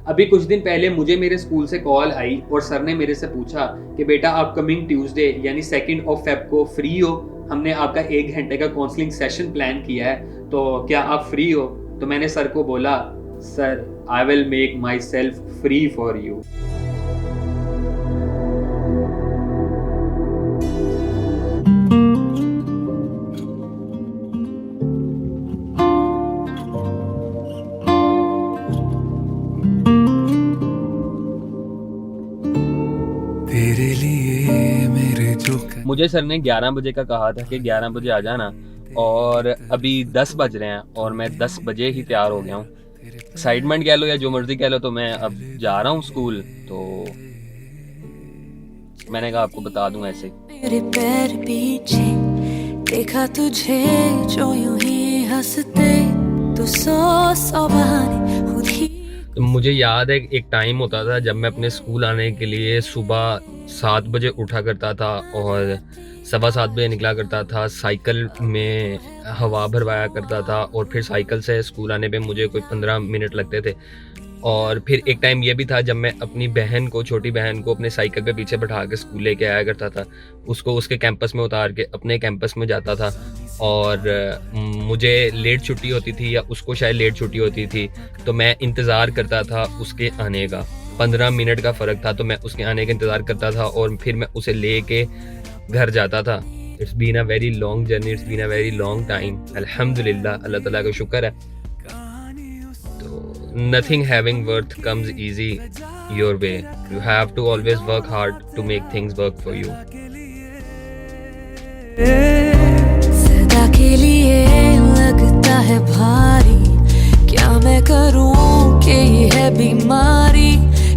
अभी कुछ दिन पहले मुझे मेरे स्कूल से कॉल आई और सर ने मेरे से पूछा कि बेटा आप कमिंग ट्यूसडे यानी 2 फेब को फ्री हो, हमने आपका 1 घंटे का काउंसलिंग सेशन प्लान किया है, तो क्या आप फ्री हो? तो मैंने सर को बोला, sir I will make my self free for you. मुझे सर ने 11 बजे का कहा था कि 11 बजे आ जाना, और अभी 10 बज रहे हैं और मैं 10 बजे ही तैयार हो गया हूँ। एक्साइटमेंट कह लो या जो मर्जी कह लो, तो मैं अब जा रहा हूँ स्कूल। तो मैंने कहा आपको बता दूं ऐसे। मेरे पैर पीछे देखा तुझे जो यूं ही हंसते, तो सौ बहाने खुद ही। तो मुझे याद है एक टाइम होता था जब मैं अपने स्कूल आने के लिए सुबह 7 बजे उठा करता था और 7:15 बजे निकला करता था। साइकिल में हवा भरवाया करता था और फिर साइकिल से स्कूल आने पे मुझे कोई 15 मिनट लगते थे। और फिर एक टाइम ये भी था जब मैं अपनी बहन को, छोटी बहन को अपने साइकिल पे पीछे बैठा के स्कूल लेके आया करता था, उसको उसके कैंपस में उतार के अपने कैंपस में जाता था। और मुझे लेट छुट्टी होती थी या उसको शायद लेट छुट्टी होती थी, तो मैं इंतज़ार करता था उसके आने का। 15 मिनट का फ़र्क था, तो मैं उसके आने का इंतज़ार करता था और फिर मैं उसे ले के घर जाता था। It's been a very long journey, it's been a very long time. अल्हम्दुलिल्लाह, अल्लाह ताला का शुक्र है। Nothing having worth comes easy your way. You have to always work hard to make things work for you. सदा के लिए लगता है भारी, क्या मैं करूं कि ये है बीमारी,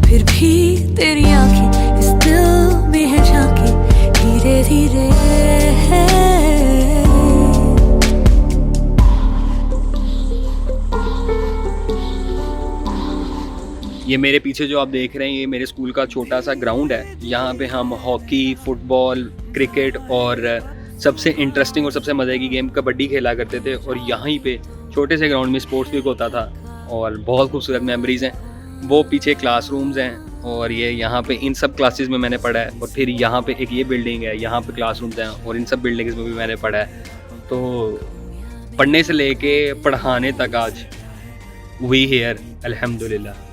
फिर भी तेरी आंखें इस दिल में है झांकी धीरे धीरे। ये मेरे पीछे जो आप देख रहे हैं, ये मेरे स्कूल का छोटा सा ग्राउंड है। यहाँ पे हम हॉकी, फुटबॉल, क्रिकेट और सबसे इंटरेस्टिंग और सबसे मज़े की गेम कबड्डी खेला करते थे। और यहाँ पे छोटे से ग्राउंड में स्पोर्ट्स वीक होता था और बहुत खूबसूरत मेमोरीज़ हैं। वो पीछे क्लासरूम्स हैं और ये यहाँ पे इन सब क्लासेस में मैंने पढ़ा है। और फिर यहाँ पे एक ये बिल्डिंग है, यहाँ पे क्लासरूम्स हैं और इन सब बिल्डिंग्स में भी मैंने पढ़ा है। तो पढ़ने से लेके पढ़ाने तक आज वी हियर, अल्हम्दुलिल्लाह।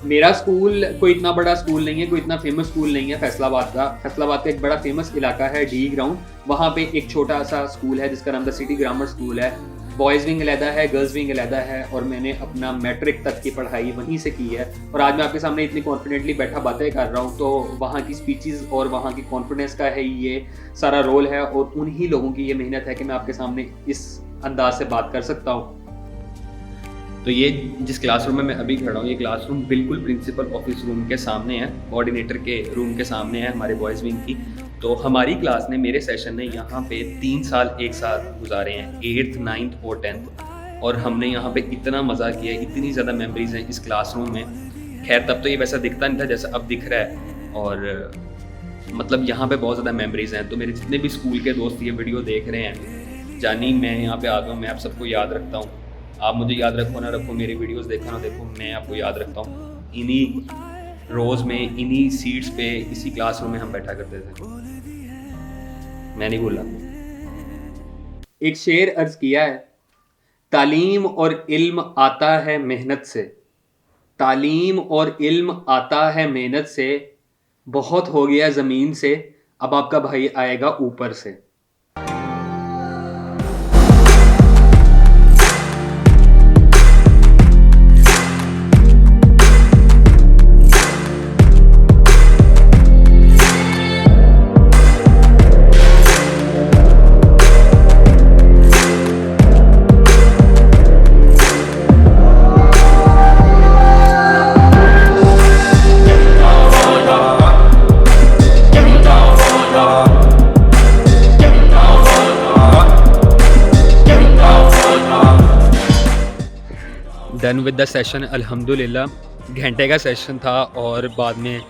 मेरा स्कूल कोई इतना बड़ा स्कूल नहीं है, कोई इतना फेमस स्कूल नहीं है फैसलाबाद का एक बड़ा फेमस इलाका है डी ग्राउंड। वहाँ पे एक छोटा सा स्कूल है जिसका नाम द सिटी ग्रामर स्कूल है। बॉयज़ विंग अलहदा है, गर्ल्स विंग अलहदा है, और मैंने अपना मैट्रिक तक की पढ़ाई वहीं से की है। और आज मैं आपके सामने इतनी कॉन्फिडेंटली बैठा बातें कर रहा हूँ, तो वहाँ की स्पीचेस और वहाँ की कॉन्फिडेंस का है ये सारा रोल है, और उन्हीं लोगों की ये मेहनत है कि मैं आपके सामने इस अंदाज से बात कर सकता हूँ। तो ये जिस क्लासरूम में मैं अभी खड़ा हूँ, ये क्लासरूम बिल्कुल प्रिंसिपल ऑफिस रूम के सामने है, कोऑर्डिनेटर के रूम के सामने है हमारे बॉयज़ विंग की। तो हमारी क्लास ने, मेरे सेशन ने यहाँ पे 3 साल एक साथ गुजारे हैं, 8th, 9th और 10th। और हमने यहाँ पे इतना मज़ा किया है, इतनी ज़्यादा मेमोरीज़ हैं इस क्लासरूम में। खैर तब तो ये वैसा दिखता नहीं था जैसा अब दिख रहा है, और मतलब यहाँ पे बहुत ज़्यादा मेमोरीज़ हैं। तो मेरे जितने भी स्कूल के दोस्त ये वीडियो देख रहे हैं, जानी मैं यहाँ पे आ गया हूँ, मैं आप सबको याद रखता हूँ। आप मुझे याद रखो ना रखो, मेरी वीडियोस देखो ना देखो, मैं आपको याद रखता हूँ। इन्हीं रोज़ में, इन्हीं सीट्स पे, इसी क्लासरूम में हम बैठा करते थे। मैं नहीं भूला। एक शेर अर्ज किया है, तालीम और इल्म आता है मेहनत से, तालीम और इल्म आता है मेहनत से, बहुत हो गया ज़मीन से, अब आपका भाई आएगा ऊपर से। डन विद द सेशन, अल्हम्दुलिल्लाह। घंटे का सेशन था और बाद में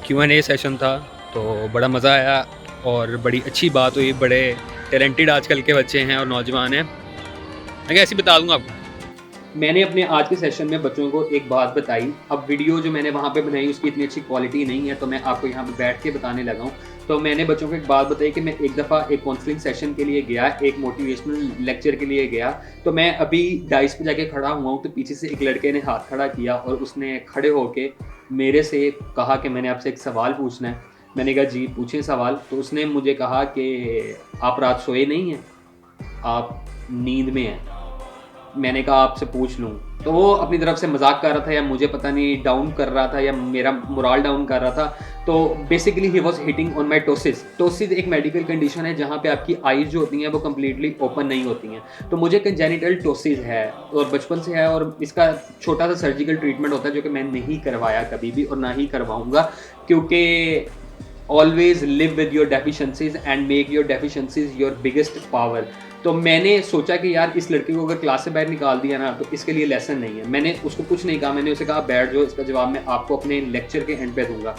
Q&A सेशन था, तो बड़ा मज़ा आया और बड़ी अच्छी बात हुई। बड़े टैलेंटेड आजकल के बच्चे हैं और नौजवान हैं। मैं ऐसे ही बता दूँगा आपको। मैंने अपने आज के सेशन में बच्चों को एक बात बताई। अब वीडियो जो मैंने वहाँ पे बनाई उसकी इतनी अच्छी क्वालिटी नहीं है, तो मैं आपको यहाँ पे बैठ के बताने लगा हूँ। तो मैंने बच्चों को एक बात बताई कि मैं एक दफ़ा एक काउंसलिंग सेशन के लिए गया, एक मोटिवेशनल लेक्चर के लिए गया। तो मैं अभी डाइस पे जाके खड़ा हुआ हूँ, तो पीछे से एक लड़के ने हाथ खड़ा किया और उसने खड़े होके मेरे से कहा कि मैंने आपसे एक सवाल पूछना है। मैंने कहा जी पूछें सवाल। तो उसने मुझे कहा कि आप रात सोए नहीं हैं, आप नींद में हैं। मैंने कहा आपसे पूछ लूँ। तो वो अपनी तरफ से मजाक कर रहा था या मुझे पता नहीं डाउन कर रहा था या मेरा मोरल डाउन कर रहा था। तो basically he was hitting on my ptosis. Ptosis एक मेडिकल कंडीशन है जहाँ पे आपकी आईज जो होती हैं वो कम्प्लीटली ओपन नहीं होती हैं। तो मुझे कंजेनिटल टोसिस है और बचपन से है, और इसका छोटा सा सर्जिकल ट्रीटमेंट होता है जो कि मैं नहीं करवाया कभी भी और ना ही करवाऊँगा, क्योंकि always live with your deficiencies and make your deficiencies your biggest power. तो मैंने सोचा कि यार इस लड़के को अगर क्लास से बाहर निकाल दिया ना तो इसके लिए लेसन नहीं है। मैंने उसको कुछ नहीं कहा, मैंने उसे कहा बैठ जाओ, इसका जवाब मैं आपको अपने लेक्चर के एंड पे दूंगा।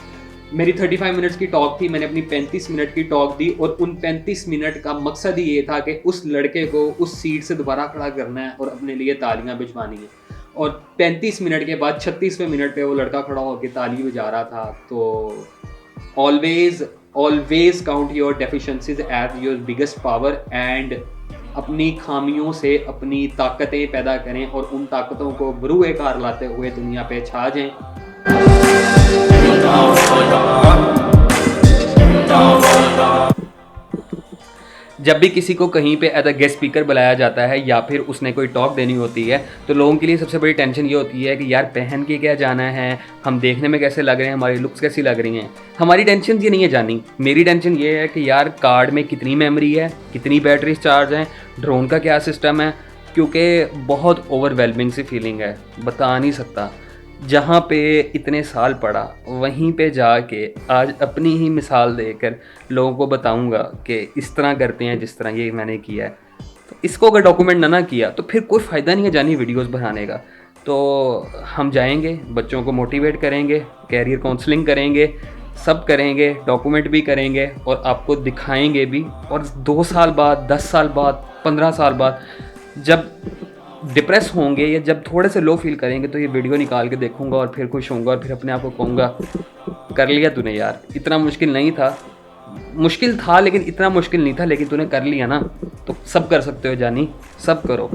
मेरी 35 मिनट्स की टॉक थी, मैंने अपनी 35 मिनट की टॉक दी और उन 35 मिनट का मकसद ही ये था कि उस लड़के को उस सीट से दोबारा खड़ा करना है और अपने लिए तालियां भिजवानी है। और 35 मिनट के बाद 36वें मिनट पे वो लड़का खड़ा होकर ताली बजा रहा था। तो always count your deficiencies as your biggest power and अपनी खामियों से अपनी ताकतें पैदा करें और उन ताकतों को बरूए कार लाते हुए दुनिया पे छा जाएं। जब भी किसी को कहीं पे एज अ गेस्ट स्पीकर बुलाया जाता है या फिर उसने कोई टॉक देनी होती है तो लोगों के लिए सबसे बड़ी टेंशन ये होती है कि यार पहन के क्या जाना है, हम देखने में कैसे लग रहे हैं, हमारी लुक्स कैसी लग रही हैं। हमारी टेंशन ये नहीं है जानी, मेरी टेंशन ये है कि यार कार्ड में कितनी मेमोरी है, कितनी बैटरी चार्ज है, ड्रोन का क्या सिस्टम है, क्योंकि बहुत ओवरवेलमिंग सी फीलिंग है, बता नहीं सकता। जहाँ पे इतने साल पढ़ा वहीं पे जाके आज अपनी ही मिसाल देकर लोगों को बताऊंगा कि इस तरह करते हैं जिस तरह ये मैंने किया है। तो इसको अगर डॉक्यूमेंट ना किया तो फिर कोई फ़ायदा नहीं है जानी वीडियोस बनाने का। तो हम जाएंगे, बच्चों को मोटिवेट करेंगे, कैरियर काउंसलिंग करेंगे, सब करेंगे, डॉक्यूमेंट भी करेंगे और आपको दिखाएंगे भी। और 2 साल बाद, 10 साल बाद, 15 साल बाद जब डिप्रेस होंगे या जब थोड़े से लो फील करेंगे तो ये वीडियो निकाल के देखूंगा और फिर खुश होऊंगा और फिर अपने आप को कहूँगा कर लिया तूने यार, इतना मुश्किल नहीं था। मुश्किल था लेकिन इतना मुश्किल नहीं था, लेकिन तूने कर लिया ना, तो सब कर सकते हो जानी, सब करो।